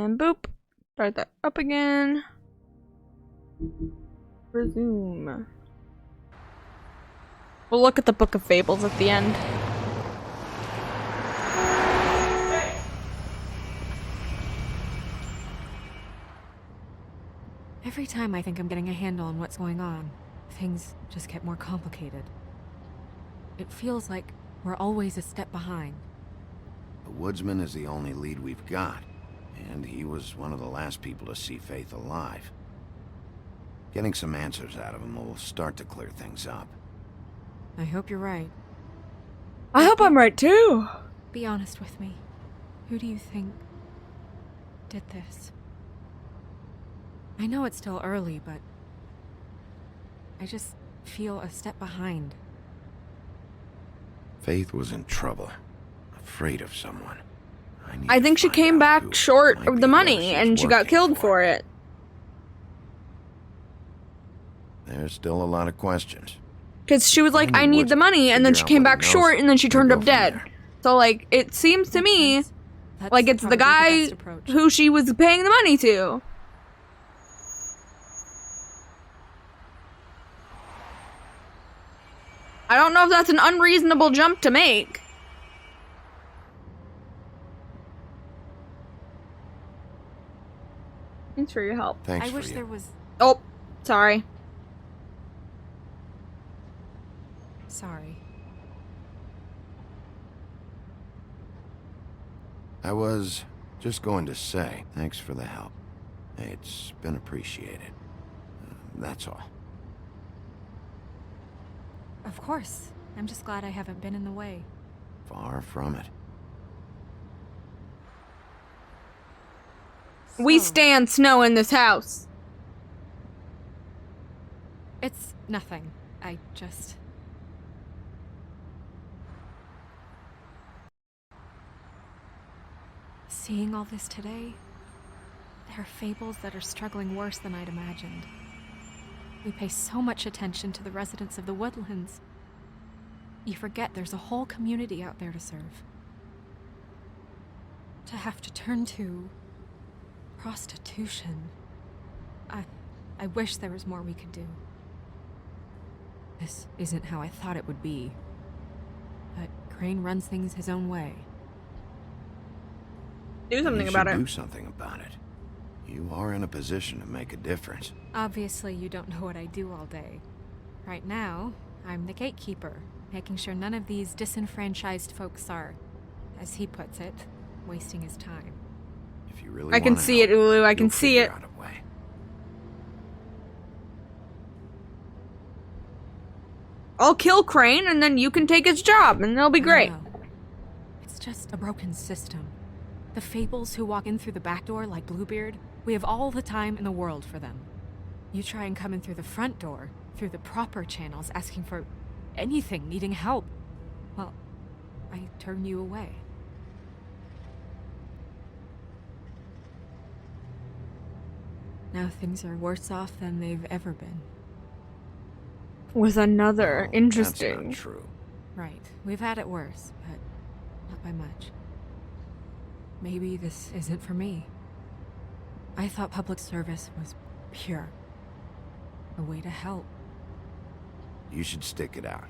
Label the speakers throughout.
Speaker 1: And boop. Start that up again. Resume. We'll look at the Book of Fables at the end.
Speaker 2: Every time I think I'm getting a handle on what's going on, things just get more complicated. It feels like we're always a step behind.
Speaker 3: The woodsman is the only lead we've got, and he was one of the last people to see Faith alive. Getting some answers out of him will start to clear things up.
Speaker 2: I hope you're right.
Speaker 1: I hope I'm right too.
Speaker 2: Be honest with me. Who do you think did this? I know it's still early, but I just feel a step behind.
Speaker 3: Faith was in trouble, afraid of someone.
Speaker 1: I think she came back short of the money, and she got killed for it.
Speaker 3: There's still a lot of questions.
Speaker 1: Because she was like, I need the money, and then she came back short, and then she turned up dead. So, like, it seems to me like it's the guy who she was paying the money to. I don't know if that's an unreasonable jump to make. Thanks for your help.
Speaker 3: Thanks
Speaker 2: I wish there was...
Speaker 1: Oh, sorry.
Speaker 2: Sorry.
Speaker 3: I was just going to say, thanks for the help. It's been appreciated. That's all.
Speaker 2: Of course. I'm just glad I haven't been in the way.
Speaker 3: Far from it.
Speaker 1: We stand snow in this house.
Speaker 2: It's nothing. I just... Seeing all this today, there are fables that are struggling worse than I'd imagined. We pay so much attention to the residents of the woodlands. You forget there's a whole community out there to serve. To have to turn to prostitution. I wish there was more we could do. This isn't how I thought it would be. But Crane runs things his own way.
Speaker 1: Do something about it.
Speaker 3: Do something about it. You are in a position to make a difference.
Speaker 2: Obviously, you don't know what I do all day. Right now, I'm the gatekeeper, making sure none of these disenfranchised folks are, as he puts it, wasting his time.
Speaker 3: If you really
Speaker 1: I can see it, Ulu. I can see it. I'll kill Crane, and then you can take his job, and they'll be great.
Speaker 2: It's just a broken system. The fables who walk in through the back door like Bluebeard, we have all the time in the world for them. You try and come in through the front door, through the proper channels, asking for anything, needing help. Well, I turn you away. Now things are worse off than they've ever been.
Speaker 1: With another interesting.
Speaker 3: That's not true.
Speaker 2: Right. We've had it worse, but not by much. Maybe this isn't for me. I thought public service was pure. A way to help.
Speaker 3: You should stick it out.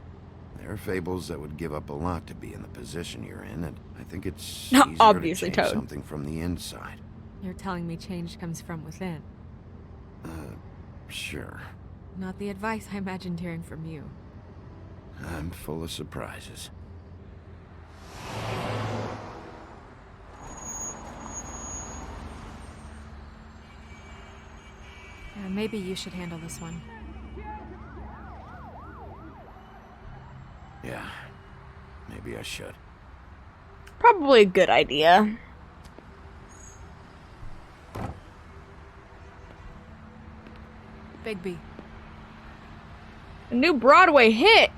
Speaker 3: There are fables that would give up a lot to be in the position you're in, and I think it's easier
Speaker 1: obviously
Speaker 3: to change
Speaker 1: Toad.
Speaker 3: something from the inside.
Speaker 2: You're telling me change comes from within.
Speaker 3: Sure.
Speaker 2: Not the advice I imagined hearing from you.
Speaker 3: I'm full of surprises.
Speaker 2: Maybe you should handle this one.
Speaker 3: Yeah, maybe I should.
Speaker 1: Probably a good idea.
Speaker 2: Bigby.
Speaker 1: A new Broadway hit.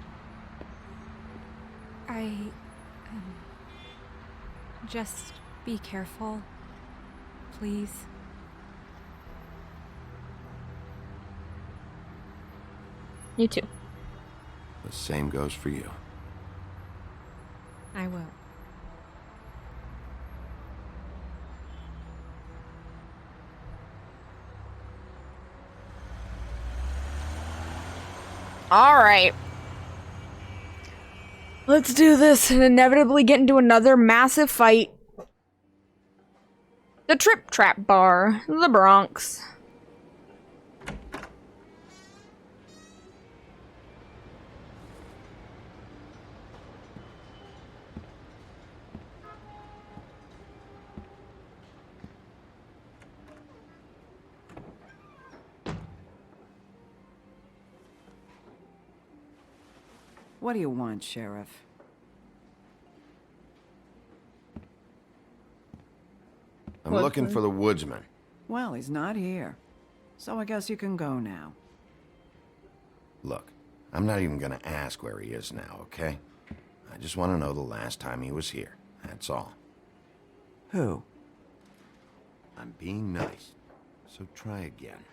Speaker 2: Just be careful, please.
Speaker 1: You too.
Speaker 3: The same goes for you.
Speaker 2: I will.
Speaker 1: Alright. Let's do this and inevitably get into another massive fight. The Trip Trap Bar, the Bronx.
Speaker 4: What do you want, Sheriff?
Speaker 3: I'm looking for the woodsman.
Speaker 4: Well, he's not here. So I guess you can go now.
Speaker 3: Look, I'm not even gonna ask where he is now, okay? I just want to know the last time he was here. That's all.
Speaker 4: Who?
Speaker 3: I'm being nice, so try again.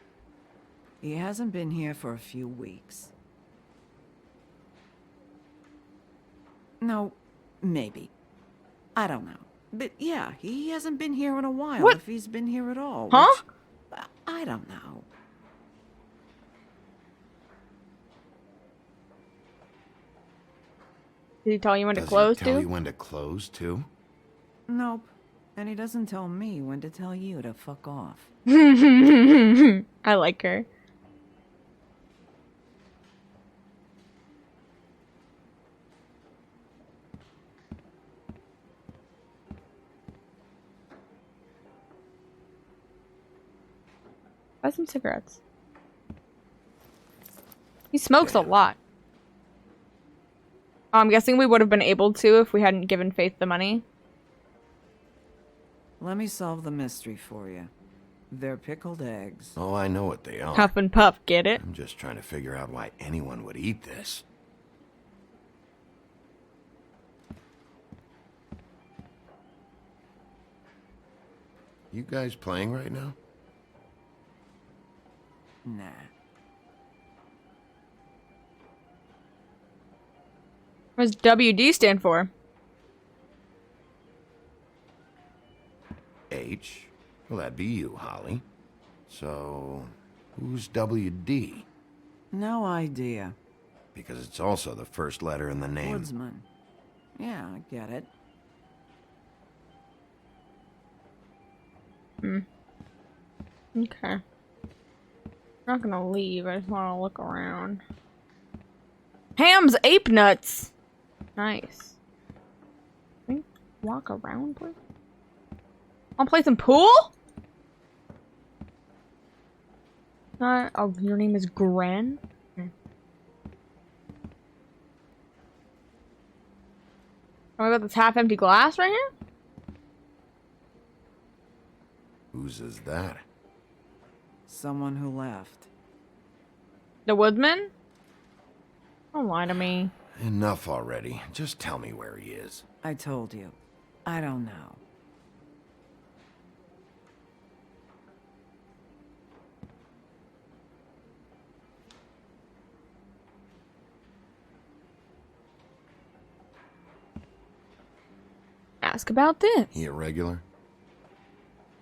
Speaker 4: He hasn't been here for a few weeks. No, maybe. I don't know. But yeah, he hasn't been here in a while,
Speaker 1: What?
Speaker 4: if he's been here at all.
Speaker 1: Huh?
Speaker 4: Which, I don't know.
Speaker 1: Did he tell you when to
Speaker 3: Does
Speaker 1: close,
Speaker 3: he tell
Speaker 1: too?
Speaker 3: you when to close, too?
Speaker 4: Nope. And he doesn't tell me when to tell you to fuck off.
Speaker 1: I like her. Buy some cigarettes. He smokes a lot. I'm guessing we would have been able to if we hadn't given Faith the money.
Speaker 4: Let me solve the mystery for you. They're pickled eggs.
Speaker 3: Oh, I know what they are.
Speaker 1: Huff and puff, get it?
Speaker 3: I'm just trying to figure out why anyone would eat this. You guys playing right now?
Speaker 4: Nah.
Speaker 1: What does WD stand for?
Speaker 3: H? Well, that'd be you, Holly. So, who's WD?
Speaker 4: No idea.
Speaker 3: Because it's also the first letter in the name.
Speaker 4: Woodsman. Yeah, I get it.
Speaker 1: Okay. I'm not gonna leave, I just wanna look around. Ham's ape nuts! Nice. Can we walk around, please? Wanna play some pool? Oh, your name is Gren? Okay. Oh, we got this half-empty glass right here?
Speaker 3: Whose is that?
Speaker 4: Someone who left.
Speaker 1: The woodsman? Don't lie to me.
Speaker 3: Enough already. Just tell me where he is.
Speaker 4: I told you. I don't know.
Speaker 1: Ask about this.
Speaker 3: He a regular?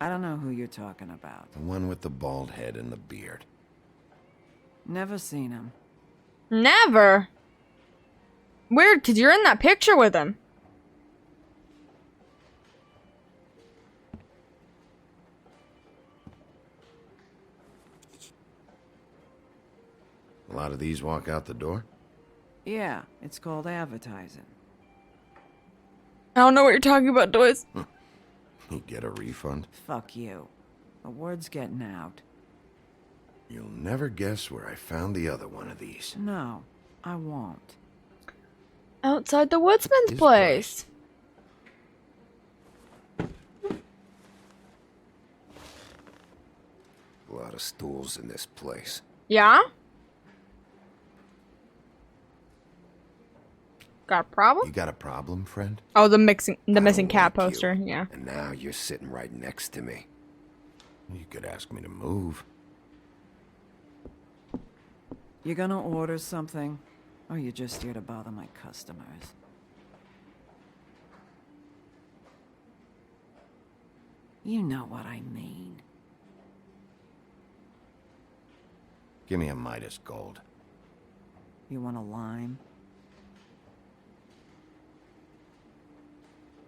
Speaker 4: I don't know who you're talking about.
Speaker 3: The one with the bald head and the beard.
Speaker 4: Never seen him.
Speaker 1: Never. Weird, because you're in that picture with him.
Speaker 3: A lot of these walk out the door?
Speaker 4: Yeah, it's called advertising.
Speaker 1: I don't know what you're talking about, Doys.
Speaker 3: You get a refund?
Speaker 4: Fuck you. The word's getting out.
Speaker 3: You'll never guess where I found the other one of these.
Speaker 4: No, I won't.
Speaker 1: Outside the woodsman's
Speaker 3: His
Speaker 1: place.
Speaker 5: A lot of stools in this place.
Speaker 1: Yeah? Got a problem?
Speaker 3: You got a problem, friend?
Speaker 1: Oh, the missing
Speaker 5: I
Speaker 1: cat
Speaker 5: don't like you,
Speaker 1: poster. Yeah.
Speaker 5: And now you're sitting right next to me.
Speaker 3: You could ask me to move.
Speaker 4: You gonna order something? Or you just here to bother my customers? You know what I mean.
Speaker 3: Give me a Midas gold.
Speaker 4: You want a lime?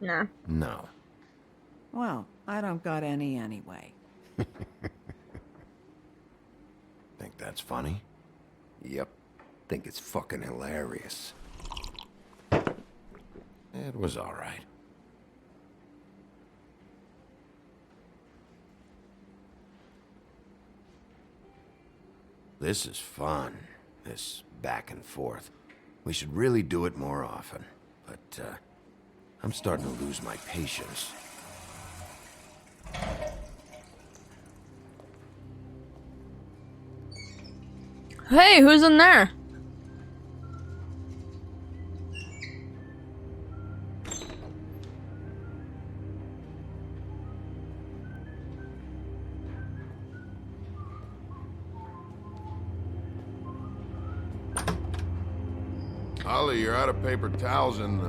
Speaker 1: Nah.
Speaker 3: No.
Speaker 4: Well, I don't got any anyway.
Speaker 3: Think that's funny?
Speaker 5: Yep. Think it's fucking hilarious.
Speaker 3: It was all right. This is fun, this back and forth. We should really do it more often. But, I'm starting to lose my patience.
Speaker 1: Hey, who's in there?
Speaker 6: Holly, you're out of paper towels and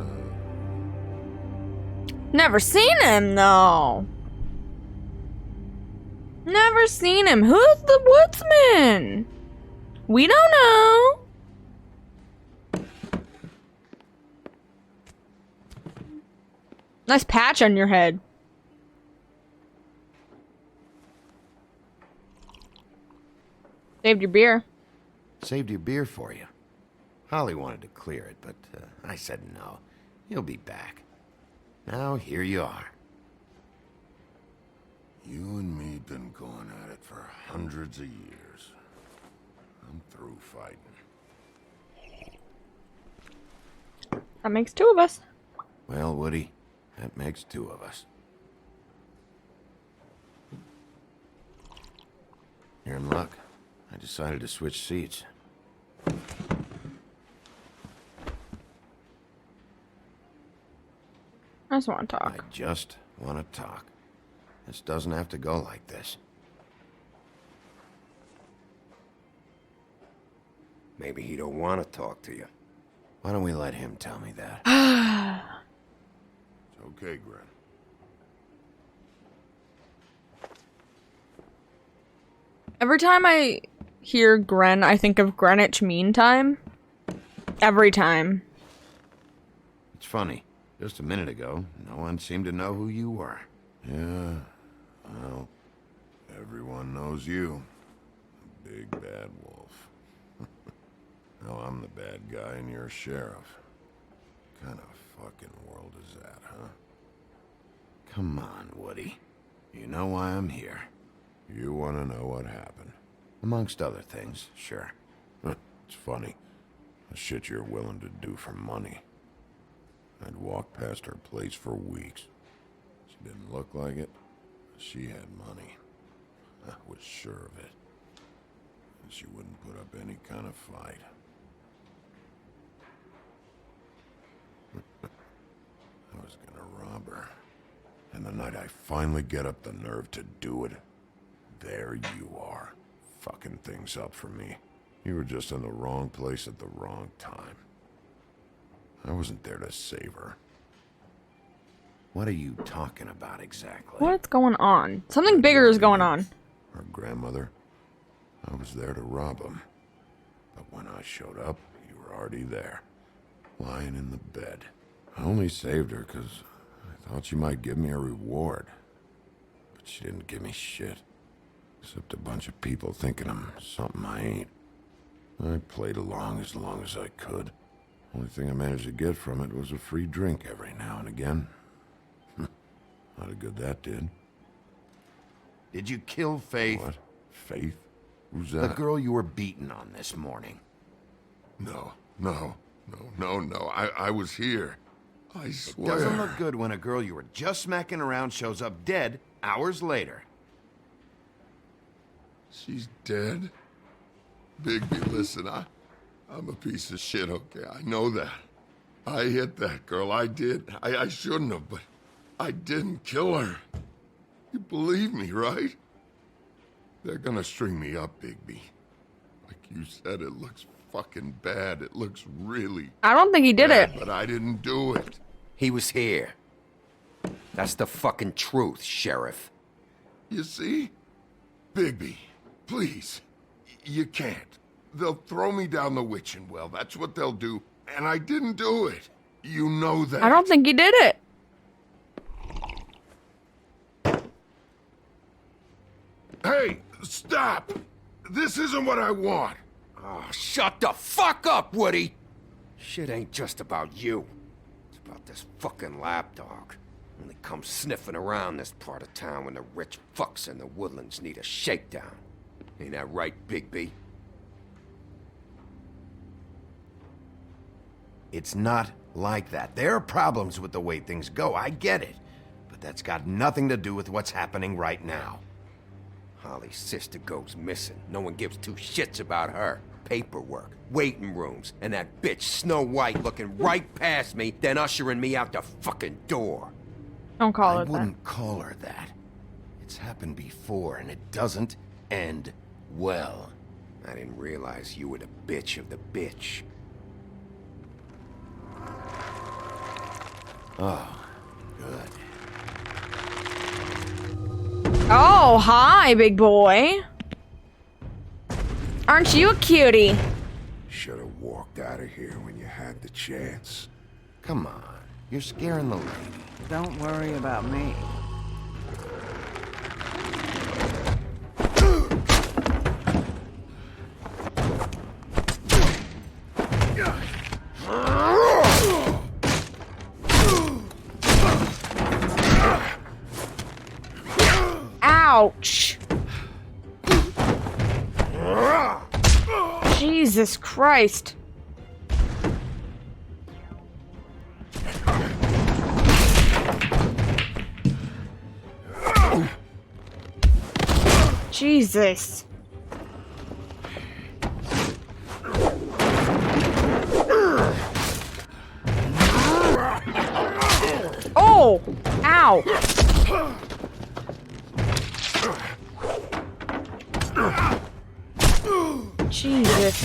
Speaker 1: Never seen him, though. Never seen him. Who's the woodsman? We don't know. Nice patch on your head. Saved your beer.
Speaker 3: Saved your beer for you. Holly wanted to clear it, but I said no. He'll be back. Now here you are.
Speaker 6: you and me been going at it for hundreds of years. I'm through fighting.
Speaker 1: That makes two of us.
Speaker 3: Well, Woody, that makes two of us. You're in luck. I decided to switch seats.
Speaker 1: I just want to
Speaker 3: I
Speaker 1: talk.
Speaker 3: just want to talk. This doesn't have to go like this.
Speaker 5: Maybe he don't want to talk to you.
Speaker 3: Why don't we let him tell me that?
Speaker 6: It's okay, Gren.
Speaker 1: Every time I hear Gren, I think of Greenwich Mean Time. Every time.
Speaker 3: It's funny. Just a minute ago, no one seemed to know who you were.
Speaker 6: Yeah, well, everyone knows you. The big bad wolf. Now I'm the bad guy and you're a sheriff. What kind of fucking world is that, huh?
Speaker 3: Come on, Woody. You know why I'm here.
Speaker 6: You want to know what happened?
Speaker 3: Amongst other things, sure.
Speaker 6: It's funny. The shit you're willing to do for money. I'd walk past her place for weeks. She didn't look like it. But she had money. I was sure of it. And she wouldn't put up any kind of fight. I was gonna rob her. And the night I finally get up the nerve to do it, there you are, fucking things up for me. You were just in the wrong place at the wrong time. I wasn't there to save her.
Speaker 3: What are you talking about exactly?
Speaker 1: What's going on? Something bigger is going on.
Speaker 6: Her grandmother. I was there to rob him. But when I showed up, you were already there, lying in the bed. I only saved her because I thought she might give me a reward. But she didn't give me shit. Except a bunch of people thinking I'm something I ain't. I played along as I could. Only thing I managed to get from it was a free drink every now and again. Not a good that did.
Speaker 3: Did you kill Faith?
Speaker 6: What? Faith? Who's
Speaker 3: The
Speaker 6: that?
Speaker 3: girl you were beaten on this morning.
Speaker 6: No. I was here. I swear.
Speaker 3: Doesn't look good when a girl you were just smacking around shows up dead hours later.
Speaker 6: She's dead? Bigby, listen, I'm a piece of shit, okay? I know that. I hit that girl, I did. I shouldn't have, but I didn't kill her. You believe me, right? They're gonna string me up, Bigby. Like you said, it looks fucking bad. It looks really
Speaker 1: I don't think he did
Speaker 6: bad,
Speaker 1: it.
Speaker 6: but I didn't do it.
Speaker 5: He was here. That's the fucking truth, Sheriff.
Speaker 6: You see? Bigby, please. You can't. They'll throw me down the witching well. That's what they'll do. And I didn't do it. You know that.
Speaker 1: I don't think you did it.
Speaker 6: Hey, stop! This isn't what I want.
Speaker 5: Oh, shut the fuck up, Woody! Shit ain't just about you. It's about this fucking lapdog. Only comes sniffing around this part of town when the rich fucks in the woodlands need a shakedown. Ain't that right, Bigby?
Speaker 3: It's not like that. There are problems with the way things go, I get it. But that's got nothing to do with what's happening right now.
Speaker 5: Holly's sister goes missing. No one gives two shits about her. Paperwork, waiting rooms, and that bitch Snow White looking right past me, then ushering me out the fucking door.
Speaker 1: Don't call
Speaker 3: I
Speaker 1: it that.
Speaker 3: wouldn't call her that. It's happened before, and it doesn't end well.
Speaker 5: I didn't realize you were the bitch of the bitch.
Speaker 3: Oh, good.
Speaker 1: Oh, hi, big boy. Aren't you a cutie?
Speaker 6: Should have walked out of here when you had the chance.
Speaker 3: Come on. You're scaring the lady.
Speaker 4: Don't worry about me.
Speaker 1: Ouch. Jesus Christ. Jesus. Oh! Ow! Jesus.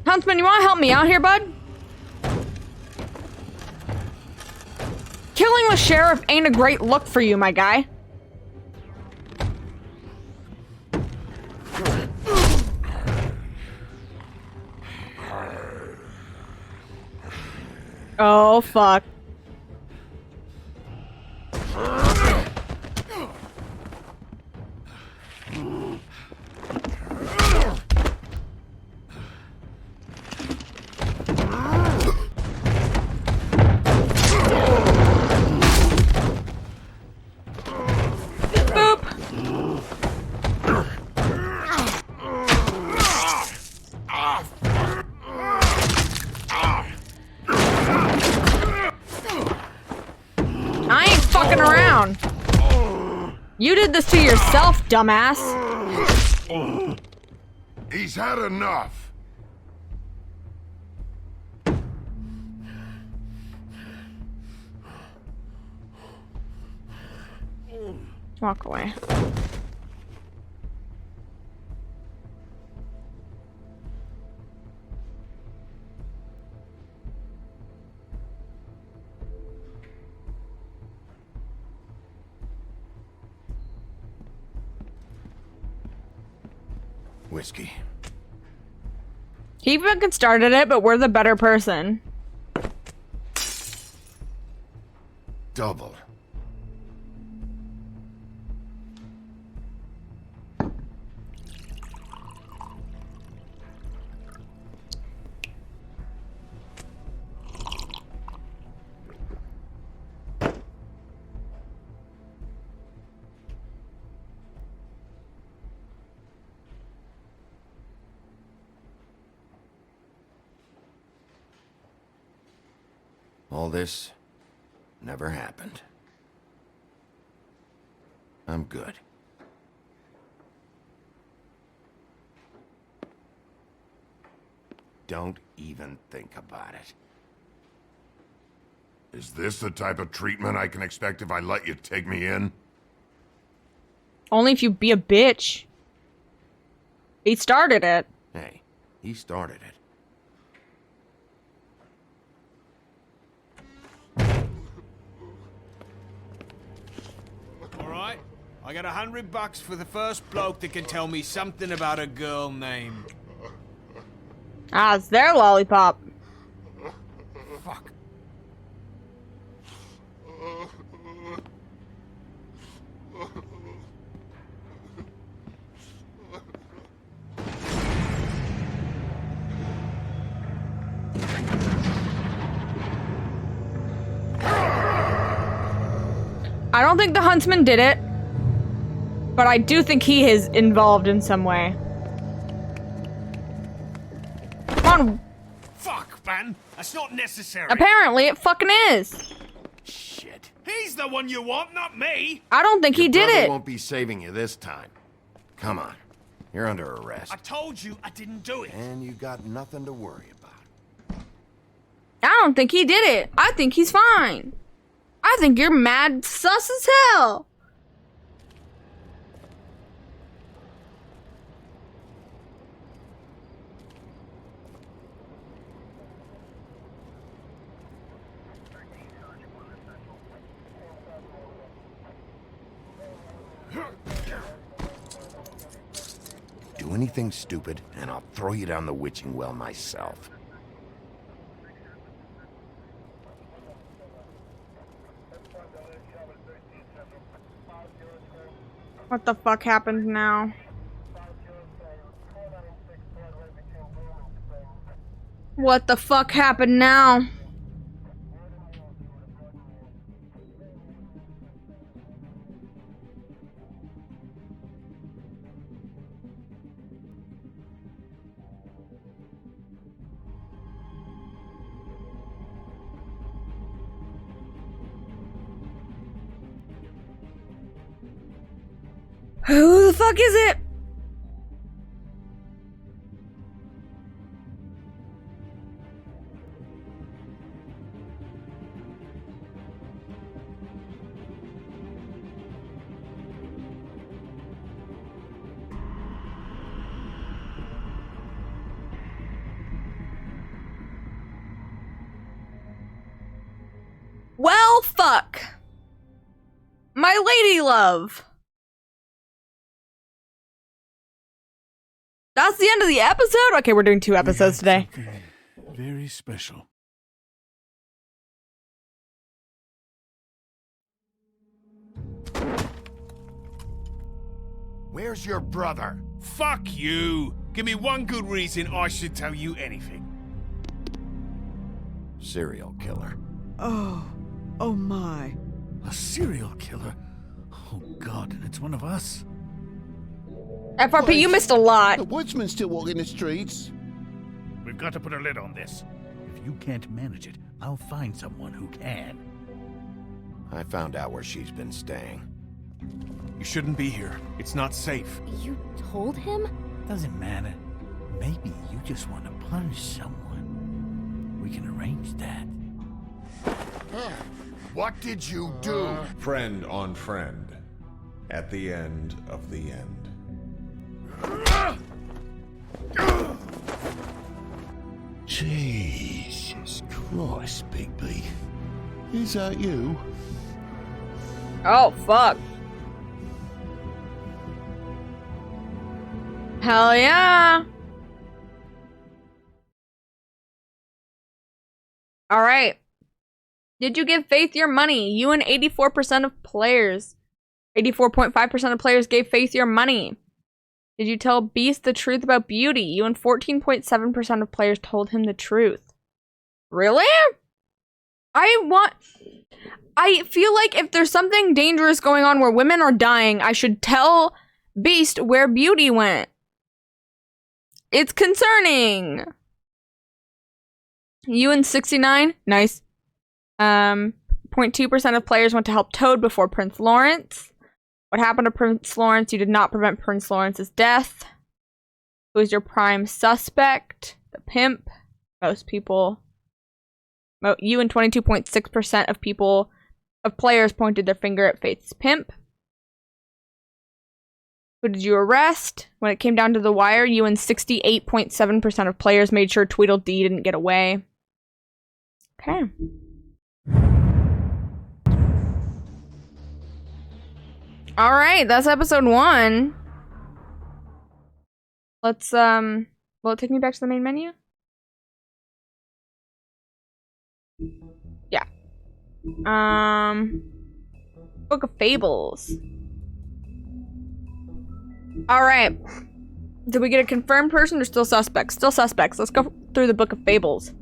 Speaker 1: Huntsman, you wanna help me out here, bud? Killing the sheriff ain't a great look for you, my guy. Oh, fuck. Around. You did this to yourself, dumbass.
Speaker 6: He's had enough.
Speaker 1: Walk away.
Speaker 3: Whiskey.
Speaker 1: He fucking started it, but we're the better person.
Speaker 3: Double. All this never happened. I'm good. Don't even think about it.
Speaker 6: Is this the type of treatment I can expect if I let you take me in?
Speaker 1: Only if you be a bitch. He started it.
Speaker 3: Hey, he started it.
Speaker 7: right? I got $100 for the first bloke that can tell me something about a girl named...
Speaker 1: Ah, it's their lollipop.
Speaker 7: Fuck.
Speaker 1: I don't think the huntsman did it, but I do think he is involved in some way. Come on.
Speaker 7: Fuck, man. That's not necessary.
Speaker 1: Apparently, it fucking is.
Speaker 7: Shit. He's the one you want, not me.
Speaker 1: I don't think he
Speaker 3: Your
Speaker 1: did
Speaker 3: brother
Speaker 1: it.
Speaker 3: won't be saving you this time. Come on. You're under arrest.
Speaker 7: I told you I didn't do it.
Speaker 3: And you got nothing to worry about.
Speaker 1: I don't think he did it. I think he's fine. I think you're mad sus as hell.
Speaker 3: Do anything stupid, and I'll throw you down the witching well myself.
Speaker 1: What the fuck happened now? What the fuck happened now? Who the fuck is it? Well, fuck. My lady love. That's the end of the episode? Okay, we're doing 2 episodes today.
Speaker 8: Okay. Very special.
Speaker 3: Where's your brother?
Speaker 7: Fuck you. Give me one good reason I should tell you anything.
Speaker 3: Serial killer.
Speaker 4: Oh my.
Speaker 8: A serial killer? Oh God, and it's one of us?
Speaker 1: FRP, you missed a lot.
Speaker 9: The woodsman's still walking the streets.
Speaker 8: We've got to put a lid on this. If you can't manage it, I'll find someone who can.
Speaker 3: I found out where she's been staying.
Speaker 7: You shouldn't be here. It's not safe.
Speaker 10: You told him?
Speaker 8: Doesn't matter. Maybe you just want to punish someone. We can arrange that.
Speaker 3: What did you do?
Speaker 6: Friend on friend. At the end of the end.
Speaker 9: Jesus Christ, Bigby. Is that you?
Speaker 1: Oh, fuck. Hell yeah. All right. Did you give Faith your money? You and 84% of players. 84.5% of players gave Faith your money. Did you tell Beast the truth about Beauty? You and 14.7% of players told him the truth. Really? I feel like if there's something dangerous going on where women are dying, I should tell Beast where Beauty went. It's concerning. You and 69? Nice. 0.2% of players went to help Toad before Prince Lawrence. What happened to Prince Lawrence? You did not prevent Prince Lawrence's death. Who is your prime suspect? The pimp. Most people. You and 22.6% of players pointed their finger at Faith's pimp. Who did you arrest? When it came down to the wire, you and 68.7% of players made sure Tweedledee didn't get away. Okay. All right, that's episode 1. Let's, will it take me back to the main menu? Yeah. Book of Fables. All right. Did we get a confirmed person or still suspects? Still suspects. Let's go through the Book of Fables.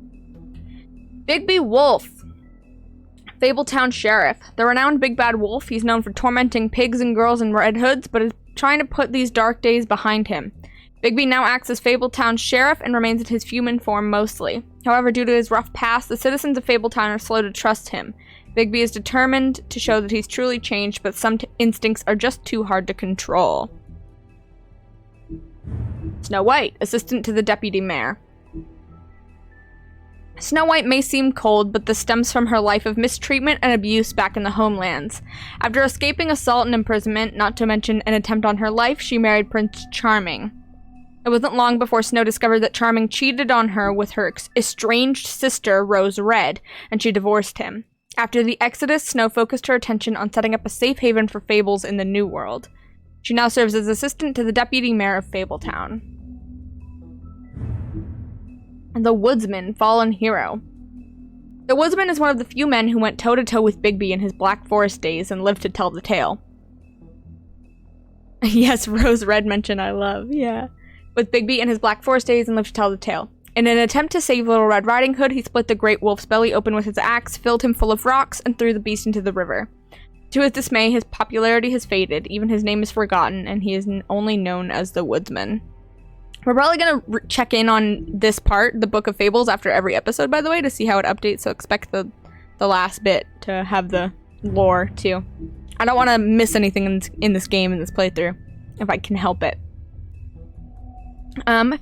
Speaker 1: Bigby Wolf. Fabletown Sheriff. The renowned Big Bad Wolf, he's known for tormenting pigs and girls in red hoods, but is trying to put these dark days behind him. Bigby now acts as Fabletown's sheriff and remains in his human form mostly. However, due to his rough past, the citizens of Fabletown are slow to trust him. Bigby is determined to show that he's truly changed, but some instincts are just too hard to control. Snow White, assistant to the deputy mayor. Snow White may seem cold, but this stems from her life of mistreatment and abuse back in the homelands. After escaping assault and imprisonment, not to mention an attempt on her life, she married Prince Charming. It wasn't long before Snow discovered that Charming cheated on her with her estranged sister, Rose Red, and she divorced him. After the Exodus, Snow focused her attention on setting up a safe haven for fables in the New World. She now serves as assistant to the deputy mayor of Fabletown. The Woodsman, fallen hero. The Woodsman is one of the few men who went toe-to-toe with Bigby in his Black Forest days and lived to tell the tale. Yes, Rose Red mentioned I love, yeah. With Bigby in his Black Forest days and lived to tell the tale. In an attempt to save Little Red Riding Hood, he split the great wolf's belly open with his axe, filled him full of rocks, and threw the beast into the river. To his dismay, his popularity has faded, even his name is forgotten, and he is only known as the Woodsman. We're probably going to check in on this part, the Book of Fables, after every episode, by the way, to see how it updates, so expect the last bit to have the lore, too. I don't want to miss anything in this game, in this playthrough, if I can help it.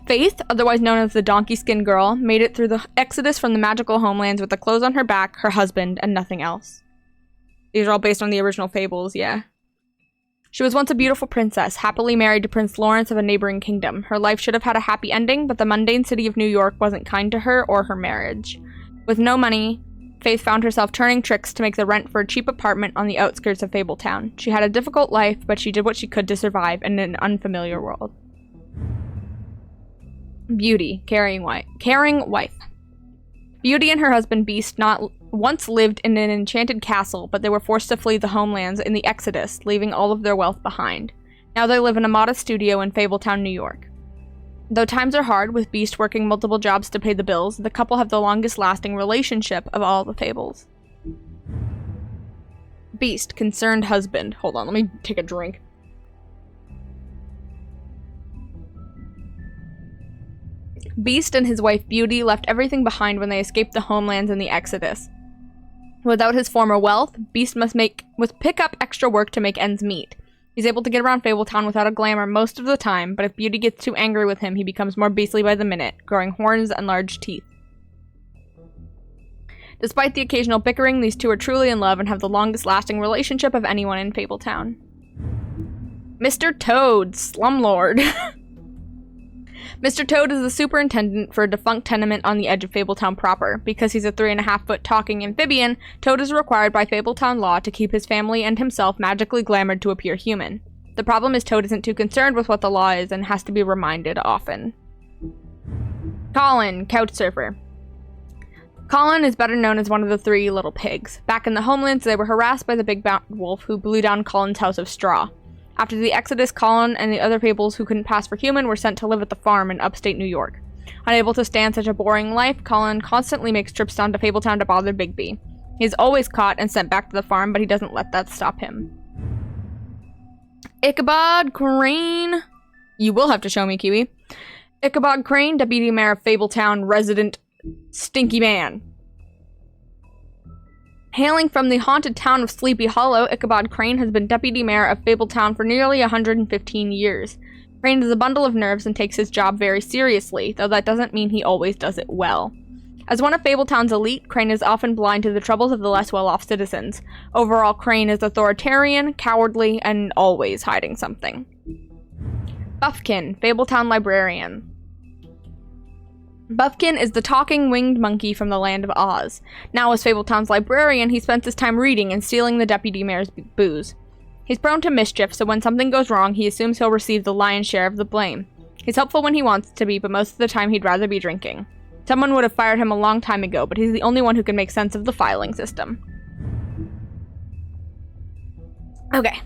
Speaker 1: Faith, otherwise known as the Donkey Skin Girl, made it through the Exodus from the magical homelands with the clothes on her back, her husband, and nothing else. These are all based on the original Fables, yeah. She was once a beautiful princess, happily married to Prince Lawrence of a neighboring kingdom. Her life should have had a happy ending, but the mundane city of New York wasn't kind to her or her marriage. With no money, Faith found herself turning tricks to make the rent for a cheap apartment on the outskirts of Fabletown. She had a difficult life, but she did what she could to survive in an unfamiliar world. Beauty, caring wife. Beauty and her husband Beast once lived in an enchanted castle, but they were forced to flee the homelands in the Exodus, leaving all of their wealth behind. Now they live in a modest studio in Fabletown, New York. Though times are hard, with Beast working multiple jobs to pay the bills, the couple have the longest-lasting relationship of all the Fables. Beast, concerned husband. Hold on, let me take a drink. Beast and his wife Beauty left everything behind when they escaped the homelands in the Exodus. Without his former wealth, Beast must pick up extra work to make ends meet. He's able to get around Fabletown without a glamour most of the time, but if Beauty gets too angry with him, he becomes more beastly by the minute, growing horns and large teeth. Despite the occasional bickering, these two are truly in love and have the longest-lasting relationship of anyone in Fabletown. Mr. Toad, Slumlord. Mr. Toad is the superintendent for a defunct tenement on the edge of Fabletown proper. Because he's a 3.5-foot talking amphibian, Toad is required by Fabletown law to keep his family and himself magically glamoured to appear human. The problem is Toad isn't too concerned with what the law is and has to be reminded often. Colin, couchsurfer. Colin is better known as one of the 3 little pigs. Back in the homelands, they were harassed by the Big Bad Wolf who blew down Colin's house of straw. After the Exodus, Colin and the other Fables who couldn't pass for human were sent to live at the farm in upstate New York. Unable to stand such a boring life, Colin constantly makes trips down to Fabletown to bother Bigby. He's always caught and sent back to the farm, but he doesn't let that stop him. Ichabod Crane. You will have to show me, Kiwi. Ichabod Crane, Deputy Mayor of Fabletown, resident Stinky Man. Hailing from the haunted town of Sleepy Hollow, Ichabod Crane has been Deputy Mayor of Fabletown for nearly 115 years. Crane is a bundle of nerves and takes his job very seriously, though that doesn't mean he always does it well. As one of Fabletown's elite, Crane is often blind to the troubles of the less well-off citizens. Overall, Crane is authoritarian, cowardly, and always hiding something. Buffkin, Fabletown Librarian. Buffkin is the talking winged monkey from the land of Oz. Now as Fabletown's librarian, he spends his time reading and stealing the deputy mayor's booze. He's prone to mischief, so when something goes wrong, he assumes he'll receive the lion's share of the blame. He's helpful when he wants to be, but most of the time he'd rather be drinking. Someone would have fired him a long time ago, but he's the only one who can make sense of the filing system. Okay.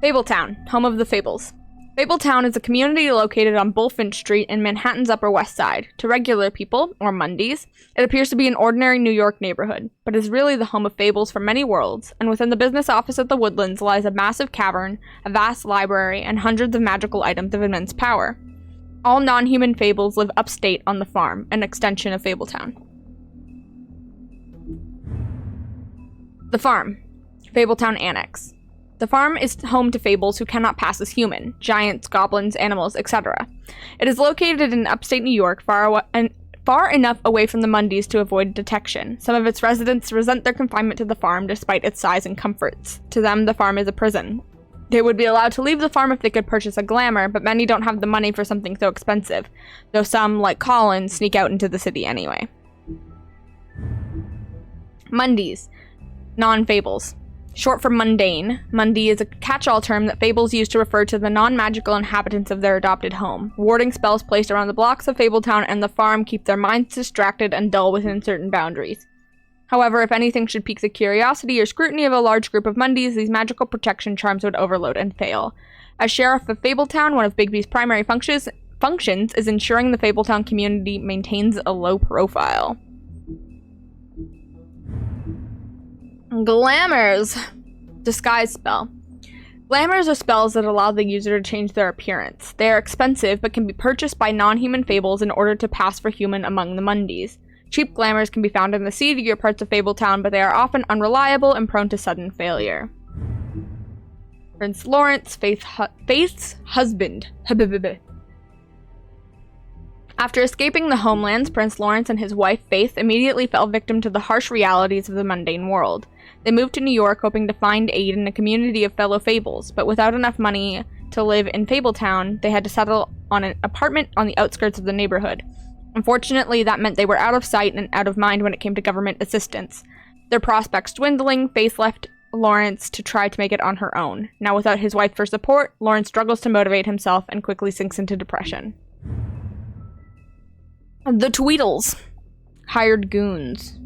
Speaker 1: Fabletown, home of the Fables. Fabletown is a community located on Bullfinch Street in Manhattan's Upper West Side. To regular people, or Mundies, it appears to be an ordinary New York neighborhood, but is really the home of fables from many worlds, and within the business office at the Woodlands lies a massive cavern, a vast library, and hundreds of magical items of immense power. All non-human fables live upstate on the farm, an extension of Fabletown. The farm. Fabletown Annex. The farm is home to fables who cannot pass as human, giants, goblins, animals, etc. It is located in upstate New York, far enough away from the Mundies to avoid detection. Some of its residents resent their confinement to the farm despite its size and comforts. To them, the farm is a prison. They would be allowed to leave the farm if they could purchase a glamour, but many don't have the money for something so expensive, though some, like Colin, sneak out into the city anyway. Mundies. Non-fables. Short for mundane, Mundi is a catch-all term that fables use to refer to the non-magical inhabitants of their adopted home. Warding spells placed around the blocks of Fabletown and the farm keep their minds distracted and dull within certain boundaries. However, if anything should pique the curiosity or scrutiny of a large group of Mundies, these magical protection charms would overload and fail. As Sheriff of Fabletown, one of Bigby's primary functions is ensuring the Fabletown community maintains a low profile. Glamours. Disguise spell. Glamours are spells that allow the user to change their appearance. They are expensive, but can be purchased by non-human fables in order to pass for human among the Mundies. Cheap glamours can be found in the seedier parts of Fabletown, but they are often unreliable and prone to sudden failure. Prince Lawrence, Faith's husband. After escaping the homelands, Prince Lawrence and his wife Faith immediately fell victim to the harsh realities of the mundane world. They moved to New York hoping to find aid in a community of fellow fables, but without enough money to live in Fabletown, they had to settle on an apartment on the outskirts of the neighborhood. Unfortunately, that meant they were out of sight and out of mind when it came to government assistance. Their prospects dwindling, Faith left Lawrence to try to make it on her own. Now without his wife for support, Lawrence struggles to motivate himself and quickly sinks into depression. The Tweedles. Hired goons.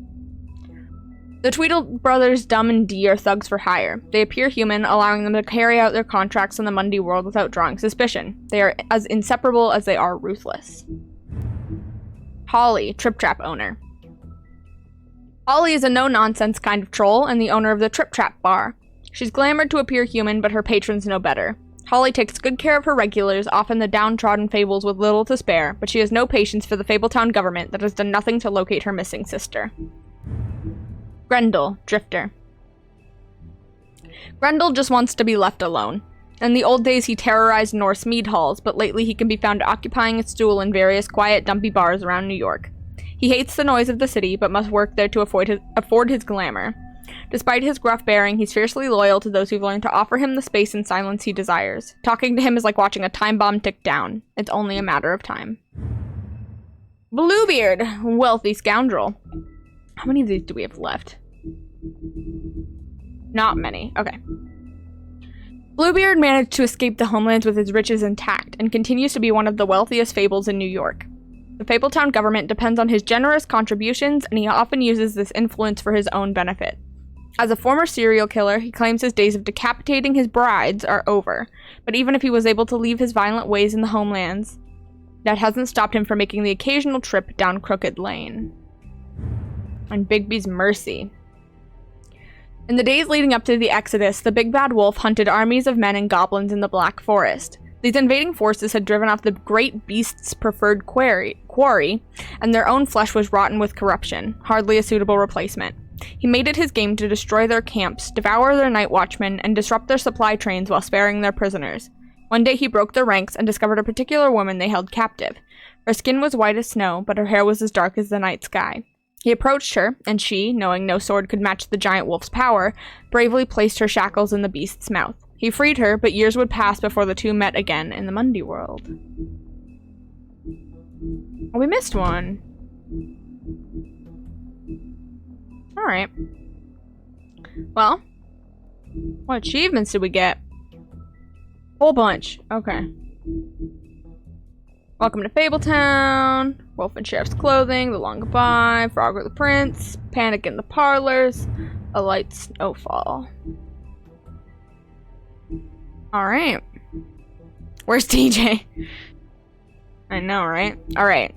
Speaker 1: The Tweedle brothers, Dumb and Dee, are thugs for hire. They appear human, allowing them to carry out their contracts in the Mundy world without drawing suspicion. They are as inseparable as they are ruthless. Holly, Trip Trap owner. Holly is a no-nonsense kind of troll and the owner of the Trip Trap bar. She's glamored to appear human, but her patrons know better. Holly takes good care of her regulars, often the downtrodden fables with little to spare, but she has no patience for the Fabletown government that has done nothing to locate her missing sister. Grendel, Drifter. Grendel just wants to be left alone. In the old days, he terrorized Norse mead halls, but lately he can be found occupying a stool in various quiet, dumpy bars around New York. He hates the noise of the city, but must work there to afford his glamour. Despite his gruff bearing, he's fiercely loyal to those who've learned to offer him the space and silence he desires. Talking to him is like watching a time bomb tick down. It's only a matter of time. Bluebeard, wealthy scoundrel. How many of these do we have left? Not many. Okay. Bluebeard managed to escape the homelands with his riches intact, and continues to be one of the wealthiest fables in New York. The Fabletown government depends on his generous contributions, and he often uses this influence for his own benefit. As a former serial killer, he claims his days of decapitating his brides are over, but even if he was able to leave his violent ways in the homelands, that hasn't stopped him from making the occasional trip down Crooked Lane. And Bigby's mercy. In the days leading up to the Exodus, the Big Bad Wolf hunted armies of men and goblins in the Black Forest. These invading forces had driven off the great beast's preferred quarry, and their own flesh was rotten with corruption, hardly a suitable replacement. He made it his game to destroy their camps, devour their night watchmen, and disrupt their supply trains while sparing their prisoners. One day he broke their ranks and discovered a particular woman they held captive. Her skin was white as snow, but her hair was as dark as the night sky. He approached her, and she, knowing no sword could match the giant wolf's power, bravely placed her shackles in the beast's mouth. He freed her, but years would pass before the two met again in the Mundy world. Oh, we missed one. Alright. Well, What achievements did we get? Whole bunch. Okay. Welcome to Fabletown. Wolf in Sheriff's Clothing. The Long Goodbye. Frog with the Prince. Panic in the Parlors. A Light Snowfall. Alright. Where's TJ? I know, right? Alright.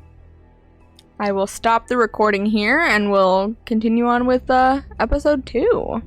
Speaker 1: I will stop the recording here and we'll continue on with episode 2.